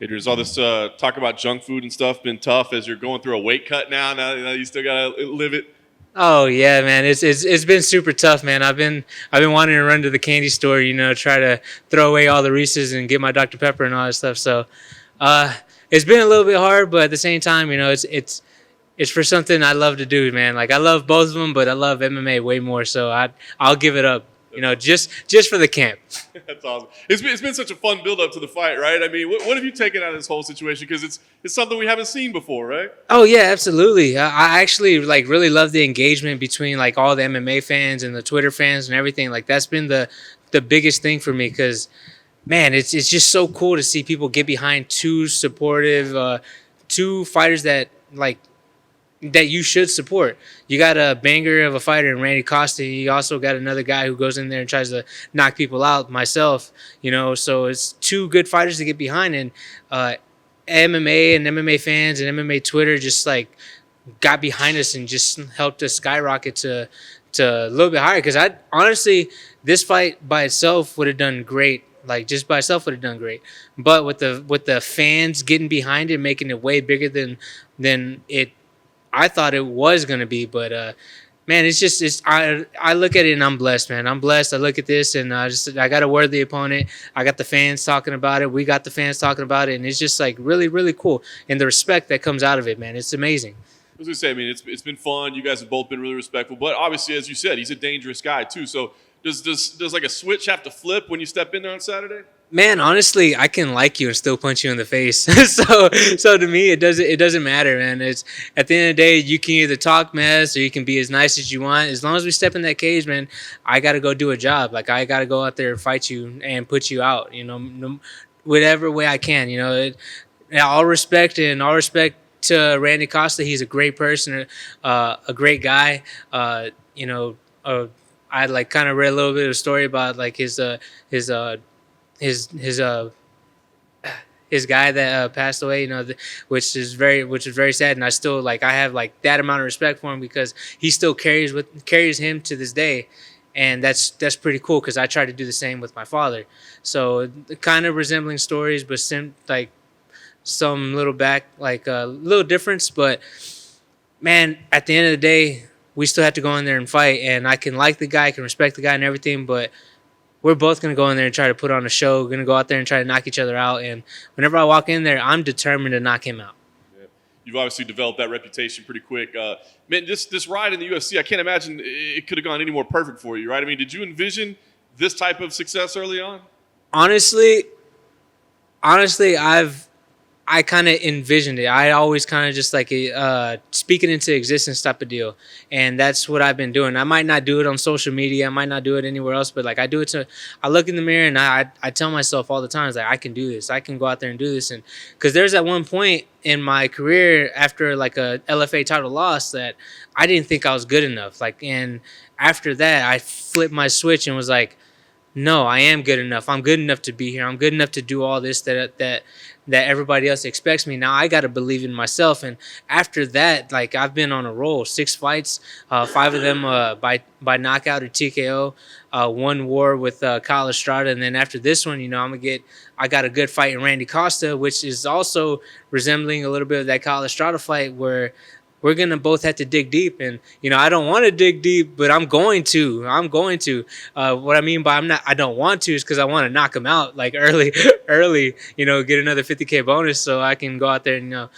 There's all this talk about junk food and stuff been tough as you're going through a weight cut now. Now you still gotta live it. Oh yeah, man. It's been super tough, man. I've been wanting to run to the candy store, try to throw away all the Reese's and get my Dr Pepper and all that stuff. So, uh, it's been a little bit hard, but at the same time, it's for something I love to do, man. Like I love both of them, but I love MMA way more. So I'll give it up, just for the camp. That's awesome. It's been such a fun build up to the fight, right? I mean, what have you taken out of this whole situation? Because it's something we haven't seen before, right? Oh yeah, absolutely. I actually like really love the engagement between like all the MMA fans and the Twitter fans and everything. Like that's been the biggest thing for me because man, it's just so cool to see people get behind two supportive, two fighters that you should support. You got a banger of a fighter in Randy Costa. You also got another guy who goes in there and tries to knock people out. Myself, so it's two good fighters to get behind, and MMA and MMA fans and MMA Twitter just like got behind us and just helped us skyrocket to a little bit higher. Because I honestly, this fight by itself would have done great. Like just by itself would have done great, but with the fans getting behind it, making it way bigger than it I thought it was gonna be. But man, I look at it and I'm blessed, man. I'm blessed. I look at this and I got a worthy opponent. I got the fans talking about it. We got the fans talking about it, and it's just like really really cool. And the respect that comes out of it, man, it's amazing. I was gonna say, I mean, it's been fun. You guys have both been really respectful, but obviously, as you said, he's a dangerous guy too. So does like a switch have to flip when you step in there on Saturday? Man, honestly, I can like you and still punch you in the face. So to me, it doesn't matter, man. It's at the end of the day, you can either talk mess or you can be as nice as you want. As long as we step in that cage, man, I got to go do a job. Like I got to go out there and fight you and put you out. Whatever way I can. All respect to Randy Costa. He's a great person, a great guy. I like kind of read a little bit of a story about like his his his uh his guy that passed away, which is very sad, and I still like I have like that amount of respect for him because he still carries him to this day, and that's pretty cool because I try to do the same with my father. So kind of resembling stories, but like some little back like a little difference, but man, at the end of the day, we still have to go in there and fight, and I can like the guy, I can respect the guy and everything, but we're both gonna go in there and try to put on a show. We're gonna go out there and try to knock each other out. And whenever I walk in there, I'm determined to knock him out. Yeah. You've obviously developed that reputation pretty quick. Man, this ride in the UFC, I can't imagine it could have gone any more perfect for you, right? I mean, did you envision this type of success early on? Honestly, I kind of envisioned it. I always kind of just like speak it into existence type of deal, and that's what I've been doing. I might not do it on social media, I might not do it anywhere else, but like I do it to. I look in the mirror and I tell myself all the time, like I can do this. I can go out there and do this, and because there's at one point in my career after like a LFA title loss that I didn't think I was good enough. Like, and after that, I flipped my switch and was like, no, I am good enough. I'm good enough to be here. I'm good enough to do all this that everybody else expects me. Now I got to believe in myself. And after that, like I've been on a roll. 6 fights, 5 of them by knockout or TKO. One war with Kyle Estrada, and then after this one, I got a good fight in Randy Costa, which is also resembling a little bit of that Kyle Estrada fight where we're gonna both have to dig deep, and I don't want to dig deep, but I'm going to. What I mean by I don't want to is because I want to knock him out like early, early. Get another 50K bonus so I can go out there and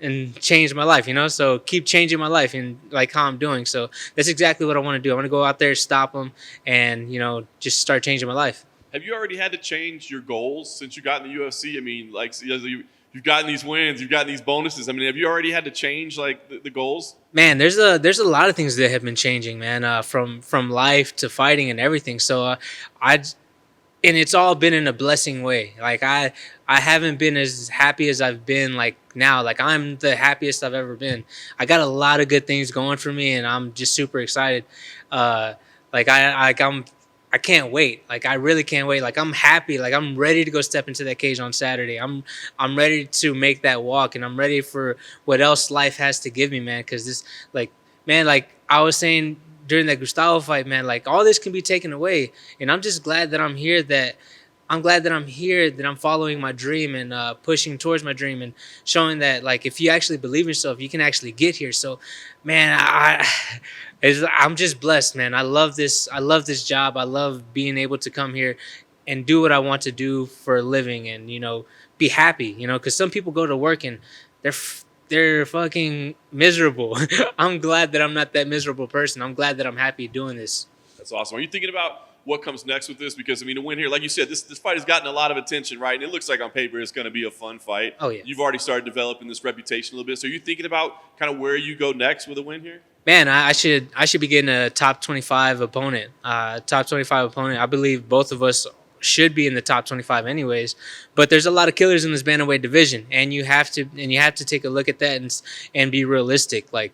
and change my life. So keep changing my life and like how I'm doing. So that's exactly what I want to do. I want to go out there, stop him, and just start changing my life. Have you already had to change your goals since you got in the UFC? I mean, like you've gotten these wins, you've gotten these bonuses. I mean, have you already had to change like the goals? Man, there's a lot of things that have been changing, man. From life to fighting and everything. So I and it's all been in a blessing way. Like I haven't been as happy as I've been like now. Like I'm the happiest I've ever been. I got a lot of good things going for me, and I'm just super excited. Uh, I can't wait. Like I really can't wait. Like I'm happy. Like I'm ready to go step into that cage on Saturday. I'm ready to make that walk, and I'm ready for what else life has to give me, man. Because this, like, man, like I was saying during that Gustavo fight, man, like all this can be taken away, and I'm just glad that I'm here. I'm glad that I'm here, that I'm following my dream and pushing towards my dream and showing that like if you actually believe in yourself, you can actually get here. So, man, I'm just blessed, man. I love this. I love this job. I love being able to come here and do what I want to do for a living, and be happy. Because some people go to work and they're fucking miserable. I'm glad that I'm not that miserable person. I'm glad that I'm happy doing this. That's awesome. Are you thinking about what comes next with this? Because, I mean, to win here, like you said, this fight has gotten a lot of attention, right? And it looks like on paper it's going to be a fun fight. Oh, yeah. You've already started developing this reputation a little bit. So are you thinking about kind of where you go next with a win here? Man, I should be getting a top 25 opponent. Top 25 opponent. I believe both of us should be in the top 25 anyways. But there's a lot of killers in this bantamweight division, and you have to take a look at that and be realistic. Like,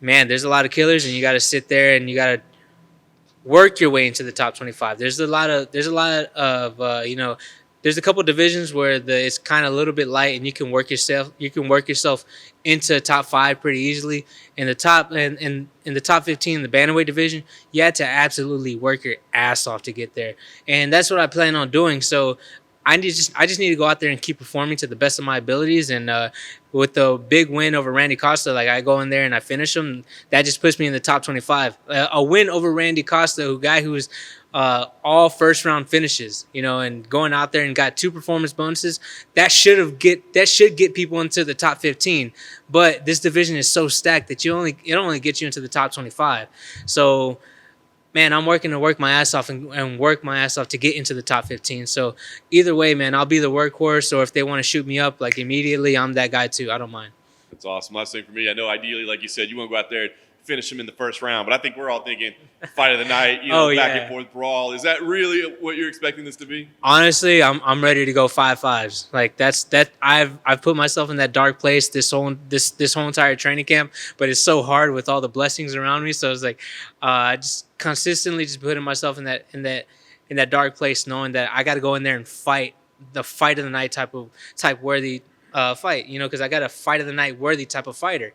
man, there's a lot of killers, and you got to sit there and you got to work your way into the top 25. There's a lot of there's a couple divisions where it's kind of a little bit light, and you can work yourself into top 5 pretty easily. In the top in the top 15 in the bantamweight division, you had to absolutely work your ass off to get there, and that's what I plan on doing. So I just need to go out there and keep performing to the best of my abilities. And with the big win over Randy Costa, like I go in there and I finish him, that just puts me in the top 25. A win over Randy Costa, a guy who's all first round finishes, and going out there and got 2 performance bonuses, that should get people into the top 15. But this division is so stacked that it only gets you into the top 25. So, man, I'm working to work my ass off and work my ass off to get into the top 15. So either way, man, I'll be the workhorse, or if they want to shoot me up like immediately, I'm that guy too. I don't mind. That's awesome. Last thing for me, I know ideally, like you said, you want to go out there and finish him in the first round, but I think we're all thinking fight of the night, back and forth brawl. Is that really what you're expecting this to be? Honestly, I'm ready to go 5-5s. Like that's I've put myself in that dark place this whole entire training camp, but it's so hard with all the blessings around me. So it's like just consistently just putting myself in that dark place, knowing that I got to go in there and fight the fight of the night type worthy fight, because I got a fight of the night worthy type of fighter.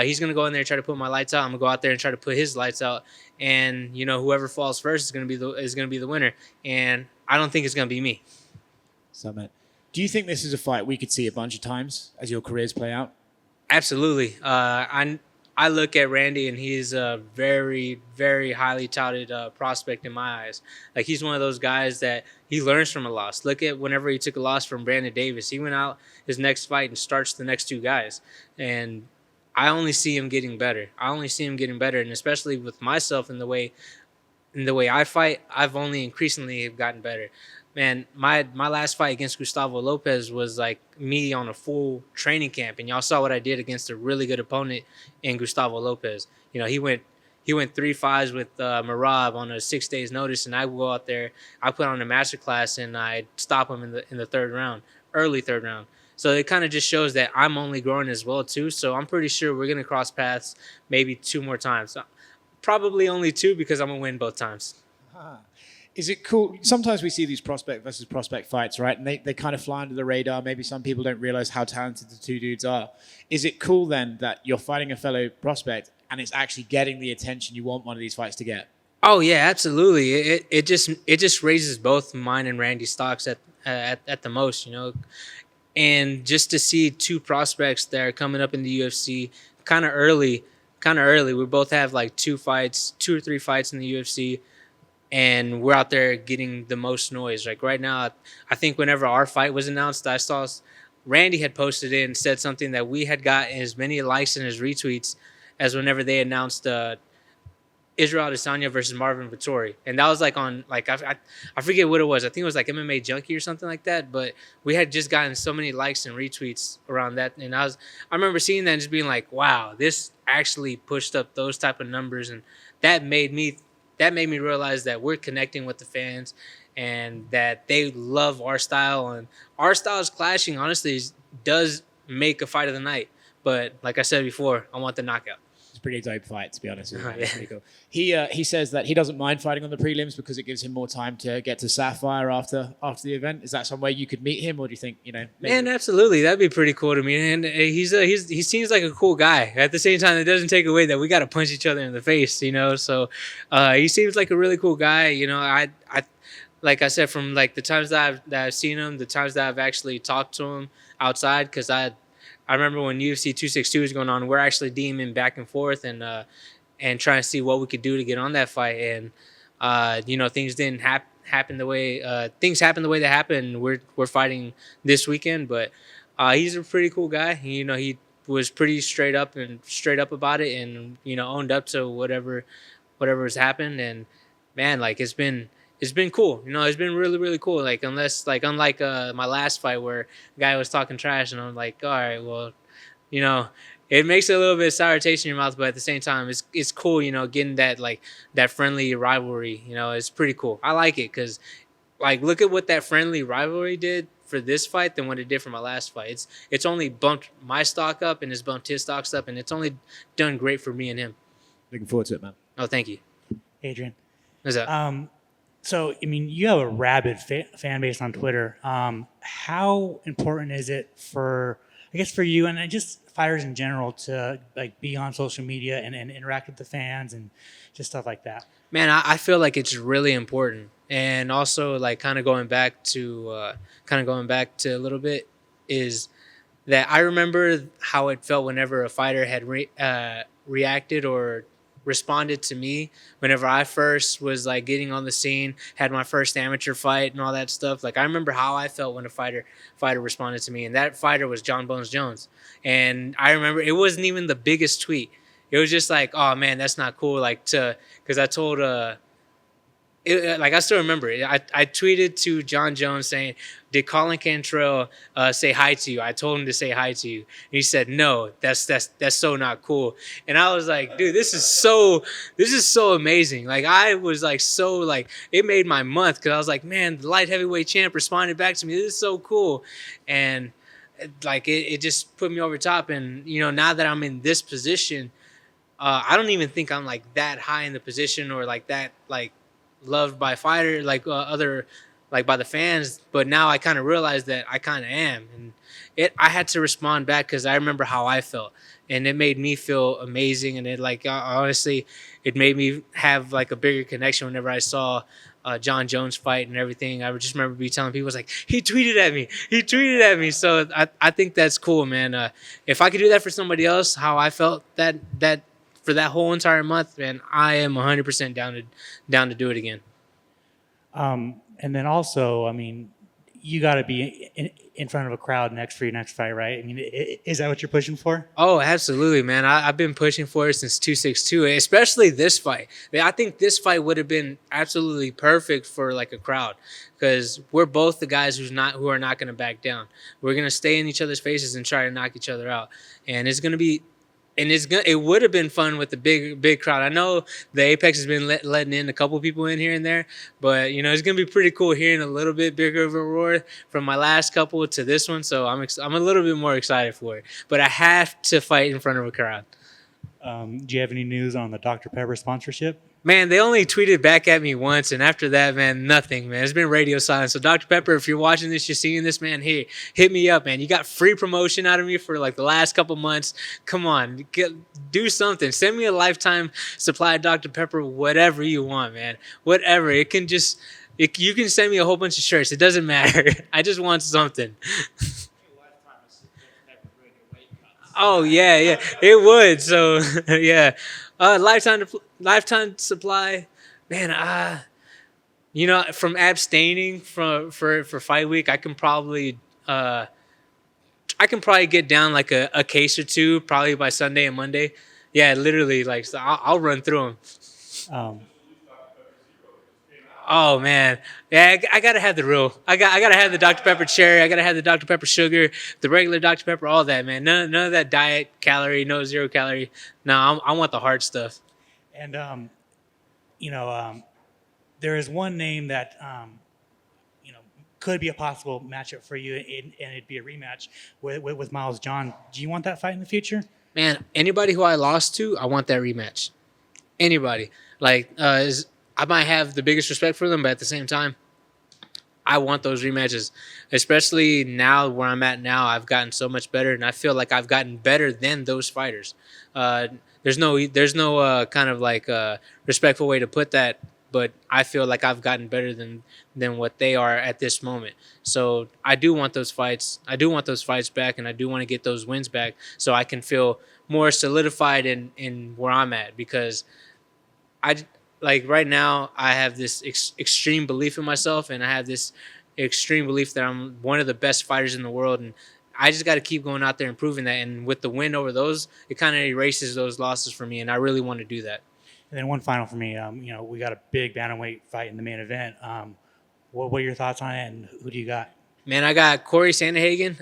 He's gonna go in there and try to put my lights out. I'm gonna go out there and try to put his lights out, and whoever falls first is gonna be the winner. And I don't think it's gonna be me. So, man, do you think this is a fight we could see a bunch of times as your careers play out? Absolutely. I look at Randy, and he's a very, very highly touted prospect in my eyes. Like, he's one of those guys that he learns from a loss. Look at whenever he took a loss from Brandon Davis. He went out his next fight and starts the next 2 guys. And I only see him getting better. And especially with myself in the way I fight, I've only increasingly gotten better. Man, my last fight against Gustavo Lopez was like me on a full training camp, and y'all saw what I did against a really good opponent in Gustavo Lopez. He went 3-5s with Marab on a 6 days notice, and I go out there, I put on a masterclass, and I stop him in the third round, early third round. So it kind of just shows that I'm only growing as well too. So I'm pretty sure we're gonna cross paths maybe 2 more times. Probably only 2, because I'm gonna win both times. Is it cool? Sometimes we see these prospect versus prospect fights, right? And they kind of fly under the radar. Maybe some people don't realize how talented the 2 dudes are. Is it cool then that you're fighting a fellow prospect and it's actually getting the attention you want one of these fights to get? Oh yeah, absolutely. It just raises both mine and Randy's stocks at the most, And just to see 2 prospects that are coming up in the UFC kind of early. We both have like 2 or 3 fights in the UFC. And we're out there getting the most noise. Like right now, I think whenever our fight was announced, I saw Randy had posted it and said something that we had got as many likes and as retweets as whenever they announced Israel Adesanya versus Marvin Vettori. And that was like on, like, I forget what it was. I think it was like MMA Junkie or something like that. But we had just gotten so many likes and retweets around that. And I remember seeing that and just being like, wow, this actually pushed up those type of numbers. And that made me realize that we're connecting with the fans and that they love our style. And our styles clashing, honestly, does make a fight of the night. But like I said before, I want the knockout. It's a pretty dope fight, to be honest with you. Yeah. It's pretty cool. He says that he doesn't mind fighting on the prelims because it gives him more time to get to Sapphire after the event. Is that some way you could meet him, or do you think, maybe? Man, absolutely. That'd be pretty cool to meet. And he seems like a cool guy. At the same time, it doesn't take away that we got to punch each other in the face, So he seems like a really cool guy. like I said, from like the times that I've seen him, the times that I've actually talked to him outside, because I remember when UFC 262 was going on, we're actually DMing back and forth and trying to see what we could do to get on that fight. And things didn't happen the way things happened the way they happened. We're fighting this weekend, but he's a pretty cool guy. He was pretty straight up about it, and owned up to whatever's happened. And man, like it's been cool. It's been really, really cool. Like unlike my last fight where the guy was talking trash, and I'm like, all right, well, you know, it makes it a little bit sour taste in your mouth, but at the same time, it's cool. Getting that friendly rivalry. It's pretty cool. I like it because look at what that friendly rivalry did for this fight than what it did for my last fight. It's only bumped my stock up and it's bumped his stocks up, and it's only done great for me and him. Looking forward to it, man. Oh, thank you. Adrian. What's up? So, I mean, you have a rabid fan base on Twitter. How important is it for you and just fighters in general to be on social media and interact with the fans and just stuff like that? Man, I feel like it's really important. And also, kind of going back to a little bit, is that I remember how it felt whenever a fighter had reacted or responded to me whenever I first was getting on the scene, had my first amateur fight and all that stuff. I remember how I felt when a fighter responded to me, and that fighter was John Bones Jones. And I remember it wasn't even the biggest tweet. It was just oh man, that's not cool. Because I told I still remember it. I tweeted to John Jones saying, "Did Colin Cantrell say hi to you?" I told him to say hi to you. And he said, "No, that's so not cool." And I was like, "Dude, this is so amazing." I was it made my month, because I was like, "Man, the light heavyweight champ responded back to me. This is so cool." And it just put me over top. And now that I'm in this position, I don't even think I'm that high in the position or that loved by fighter other by the fans, but now I kind of realize that I kind of am. And I had to respond back because I remember how I felt, and it made me feel amazing. And it honestly, it made me have a bigger connection whenever I saw John Jones fight and everything. I would just remember telling people, he tweeted at me. So I think that's cool, man. If I could do that for somebody else, how I felt that for that whole entire month, man, I am 100% down to do it again. And then also, I mean, you got to be in front of a crowd for your next fight, right? I mean, is that what you're pushing for? Oh, absolutely, man. I've been pushing for it since 262, especially this fight. I think this fight would have been absolutely perfect for a crowd, because we're both the guys who are not going to back down. We're going to stay in each other's faces and try to knock each other out, and it's going to be. And it would have been fun with the big crowd. I know the Apex has been letting in a couple people in here and there, but it's gonna be pretty cool hearing a little bit bigger of a roar from my last couple to this one. So I'm a little bit more excited for it. But I have to fight in front of a crowd. Do you have any news on the Dr. Pepper sponsorship? Man, they only tweeted back at me once, and after that, man, nothing, man. It's been radio silence. So, Dr. Pepper, if you're watching this, you're seeing this, man, hey, hit me up, man. You got free promotion out of me for the last couple months. Come on, do something. Send me a lifetime supply of Dr. Pepper, whatever you want, man. Whatever. You can send me a whole bunch of shirts. It doesn't matter. I just want something. Oh, yeah, it would. So, yeah. Lifetime supply, man. From abstaining for fight week, I can probably get down a case or two probably by Sunday and Monday. Yeah, literally, so I'll run through them. Oh man, yeah, I gotta have the real. I gotta have the Dr. Pepper cherry. I gotta have the Dr. Pepper sugar, the regular Dr. Pepper, all that, man. None of that diet calorie, no 0 calorie. No, I want the hard stuff. And there is one name that could be a possible matchup for you, and it'd be a rematch with Miles John. Do you want that fight in the future? Man, anybody who I lost to, I want that rematch. Anybody. I might have the biggest respect for them, but at the same time, I want those rematches, especially now where I'm at now. I've gotten so much better, and I feel like I've gotten better than those fighters. There's no kind of respectful way to put that. but I feel like I've gotten better than what they are at this moment. So I do want those fights. I do want those fights back, and I do want to get those wins back so I can feel more solidified in where I'm at, because I like right now I have this extreme belief in myself, and I have this extreme belief that I'm one of the best fighters in the world, and I just got to keep going out there and proving that. And with the win over those, it kind of erases those losses for me, and I really want to do that. And then one final for me, we got a big bantamweight fight in the main event. What are your thoughts on it, and who do you got? Man, I got Corey Sandhagen.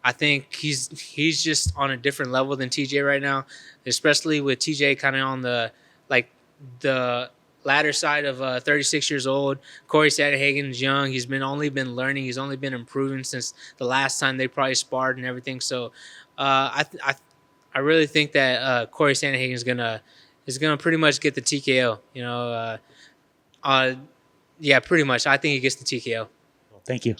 I think he's just on a different level than TJ right now, especially with TJ kind of on the latter side of 36 years old. Corey Sandhagen's young. He's only been learning. He's only been improving since the last time they probably sparred and everything. So I really think that Corey Sandhagen is gonna pretty much get the TKO. Yeah, pretty much. I think he gets the TKO. Thank you.